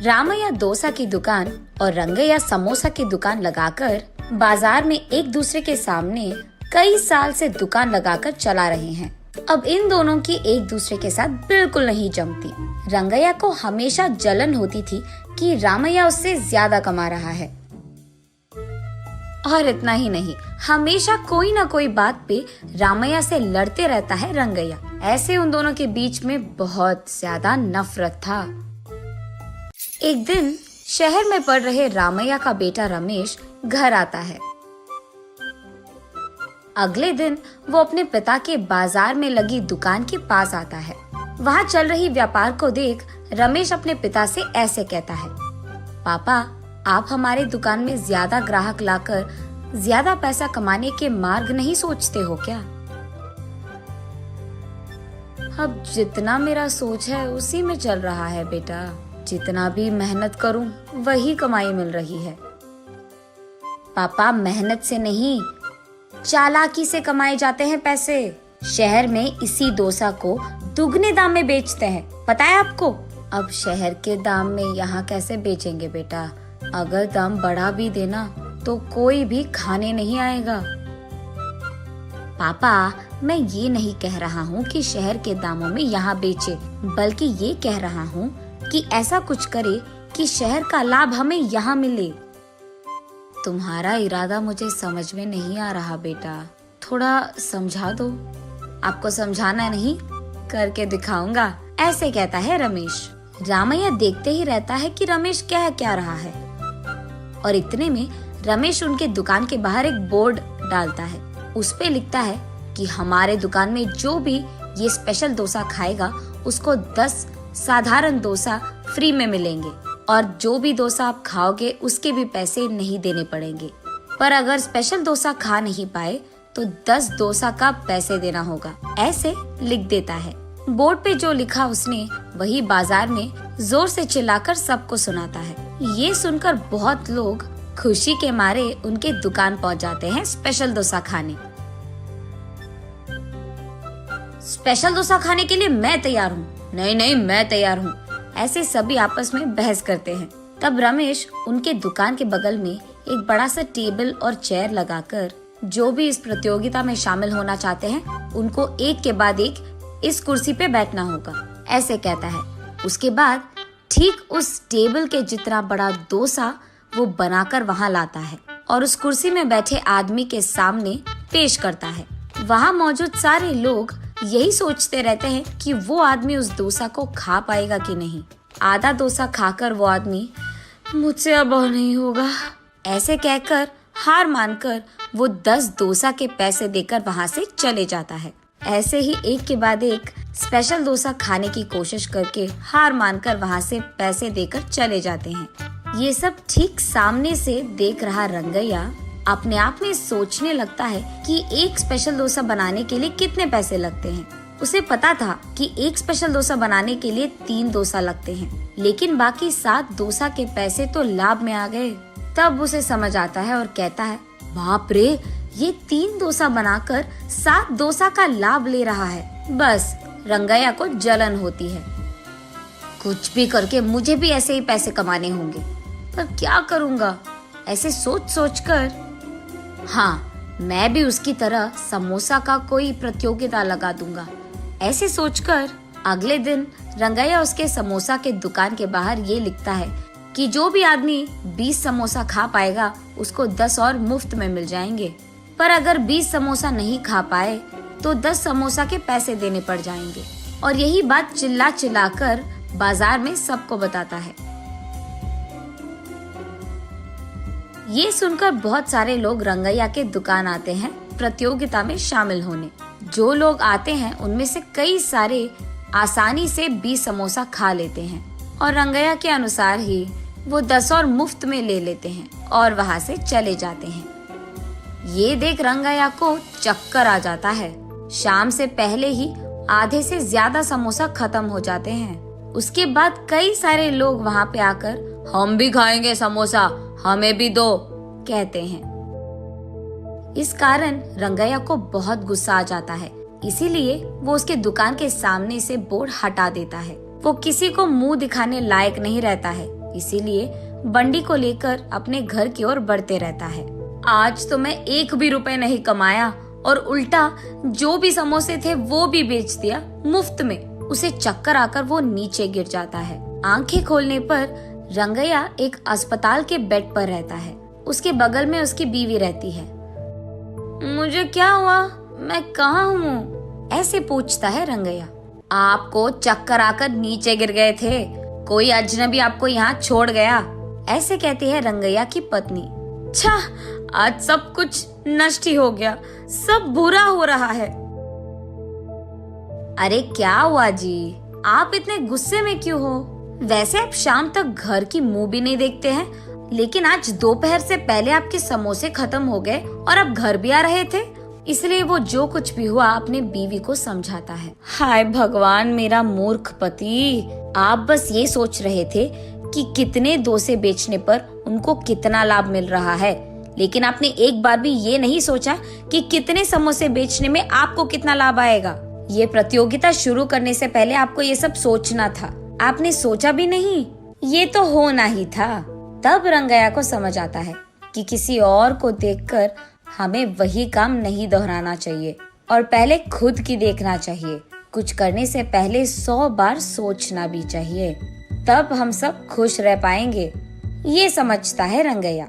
रामैया डोसा की दुकान और रंगैया समोसा की दुकान लगाकर बाजार में एक दूसरे के सामने कई साल से दुकान लगाकर चला रहे हैं। अब इन दोनों की एक दूसरे के साथ बिल्कुल नहीं जमती। रंगैया को हमेशा जलन होती थी कि रामैया उससे ज्यादा कमा रहा है। और इतना ही नहीं, हमेशा कोई ना कोई बात पे रामैया से लड़ते रहता है रंगैया। ऐसे उन दोनों के बीच में बहुत ज्यादा नफरत था। एक दिन शहर में पढ़ रहे रामैया का बेटा रमेश घर आता है। अगले दिन वो अपने पिता के बाजार में लगी दुकान के पास आता है। वहाँ चल रही व्यापार को देख रमेश अपने पिता से ऐसे कहता है, पापा, आप हमारे दुकान में ज्यादा ग्राहक लाकर ज्यादा पैसा कमाने के मार्ग नहीं सोचते हो क्या? अब जितना मेरा सोच है उसी में चल रहा है बेटा। जितना भी मेहनत करूं वही कमाई मिल रही है। पापा, मेहनत से नहीं, चालाकी से कमाए जाते हैं पैसे। शहर में इसी डोसा को दुगने दाम में बेचते हैं, पता है आपको? अब शहर के दाम में यहाँ कैसे बेचेंगे बेटा? अगर दाम बढ़ा भी देना तो कोई भी खाने नहीं आएगा। पापा, मैं ये नहीं कह रहा हूँ कि शहर के दामों में यहाँ बेचे, बल्कि ये कह रहा हूँ कि ऐसा कुछ करे कि शहर का लाभ हमें यहाँ मिले। तुम्हारा इरादा मुझे समझ में नहीं आ रहा बेटा, थोड़ा समझा दो। आपको समझाना नहीं, करके दिखाऊंगा, ऐसे कहता है रमेश। रामैया देखते ही रहता है कि रमेश कह क्या रहा है। और इतने में रमेश उनके दुकान के बाहर एक बोर्ड डालता है। उस पे लिखता है कि हमारे दुकान में जो भी ये स्पेशल डोसा खाएगा उसको 10 साधारण डोसा फ्री में मिलेंगे, और जो भी डोसा आप खाओगे उसके भी पैसे नहीं देने पड़ेंगे। पर अगर स्पेशल डोसा खा नहीं पाए तो 10 डोसा का पैसे देना होगा, ऐसे लिख देता है। बोर्ड पे जो लिखा उसने वही बाजार में जोर से चिल्लाकर सबको सुनाता है। ये सुनकर बहुत लोग खुशी के मारे उनके दुकान पहुंच जाते हैं स्पेशल डोसा खाने। स्पेशल डोसा खाने के लिए मैं तैयार हूँ। नहीं नहीं, मैं तैयार हूँ। ऐसे सभी आपस में बहस करते हैं। तब रमेश उनके दुकान के बगल में एक बड़ा सा टेबल और चेयर लगाकर जो भी इस प्रतियोगिता में शामिल होना चाहते हैं उनको एक के बाद एक इस कुर्सी पे बैठना होगा, ऐसे कहता है। उसके बाद ठीक उस टेबल के जितना बड़ा डोसा वो बनाकर वहाँ लाता है और उस कुर्सी में बैठे आदमी के सामने पेश करता है। वहाँ मौजूद सारे लोग यही सोचते रहते हैं कि वो आदमी उस डोसा को खा पाएगा कि नहीं। आधा डोसा खाकर वो आदमी, मुझसे अब और नहीं होगा, ऐसे कहकर हार मानकर वो 10 डोसा के पैसे देकर वहाँ से चले जाता है। ऐसे ही एक के बाद एक स्पेशल डोसा खाने की कोशिश करके हार मानकर वहाँ से पैसे देकर चले जाते हैं। ये सब ठीक सामने से देख रहा रंगैया अपने आप में सोचने लगता है कि एक स्पेशल डोसा बनाने के लिए कितने पैसे लगते हैं। उसे पता था कि एक स्पेशल डोसा बनाने के लिए 3 डोसा लगते हैं, लेकिन बाकी 7 डोसा के पैसे तो लाभ में आ गए। तब उसे समझ आता है और कहता है, बाप रे, ये 3 डोसा बनाकर 7 डोसा का लाभ ले रहा है। बस रंगैया को जलन होती है। कुछ भी करके मुझे भी ऐसे ही पैसे कमाने होंगे, पर क्या करूँगा? ऐसे सोच सोच कर, हाँ, मैं भी उसकी तरह समोसा का कोई प्रतियोगिता लगा दूंगा, ऐसे सोचकर अगले दिन रंगैया उसके समोसा के दुकान के बाहर ये लिखता है कि जो भी आदमी 20 समोसा खा पाएगा उसको 10 और मुफ्त में मिल जाएंगे। पर अगर 20 समोसा नहीं खा पाए तो 10 समोसा के पैसे देने पड़ जाएंगे। और यही बात चिल्ला चिल्ला कर बाजार में सबको बताता है। ये सुनकर बहुत सारे लोग रंगैया के दुकान आते हैं प्रतियोगिता में शामिल होने। जो लोग आते हैं उनमें से कई सारे आसानी से 20 समोसा खा लेते हैं और रंगैया के अनुसार ही वो 10 और मुफ्त में ले लेते हैं और वहाँ से चले जाते हैं। ये देख रंगैया को चक्कर आ जाता है। शाम से पहले ही आधे से ज्यादा समोसा खत्म हो जाते हैं। उसके बाद कई सारे लोग वहाँ पे आकर, हम भी खाएंगे समोसा, हमें भी दो, कहते हैं। इस कारण रंगैया को बहुत गुस्सा आ जाता है, इसीलिए वो उसके दुकान के सामने से बोर्ड हटा देता है। वो किसी को मुंह दिखाने लायक नहीं रहता है, इसीलिए बंडी को लेकर अपने घर की ओर बढ़ते रहता है। आज तो मैं 1 भी रुपए नहीं कमाया और उल्टा जो भी समोसे थे वो भी बेच दिया मुफ्त में। उसे चक्कर आकर वो नीचे गिर जाता है। आंखें खोलने पर रंगैया एक अस्पताल के बेड पर रहता है। उसके बगल में उसकी बीवी रहती है। मुझे क्या हुआ, मैं कहाँ हूँ? ऐसे पूछता है रंगैया। आपको चक्कर आकर नीचे गिर गए थे, कोई अजनबी आपको यहाँ छोड़ गया, ऐसे कहती है रंगैया की पत्नी। छा, आज सब कुछ नष्ट ही हो गया, सब बुरा हो रहा है। अरे क्या हुआ जी, आप इतने गुस्से में क्यों हो? वैसे आप शाम तक घर की मुंह भी नहीं देखते हैं, लेकिन आज दोपहर से पहले आपके समोसे खत्म हो गए और आप घर भी आ रहे थे, इसलिए वो जो कुछ भी हुआ अपने बीवी को समझाता है। हाय भगवान, मेरा मूर्ख पति, आप बस ये सोच रहे थे कि कितने डोसे बेचने पर उनको कितना लाभ मिल रहा है, लेकिन आपने एक बार भी ये नहीं सोचा कि कितने समोसे बेचने में आपको कितना लाभ आएगा। ये प्रतियोगिता शुरू करने से पहले आपको ये सब सोचना था, आपने सोचा भी नहीं, ये तो होना ही था। तब रंगैया को समझ आता है कि किसी और को देखकर हमें वही काम नहीं दोहराना चाहिए और पहले खुद की देखना चाहिए। कुछ करने से पहले 100 बार सोचना भी चाहिए, तब हम सब खुश रह पाएंगे। ये समझता है रंगैया।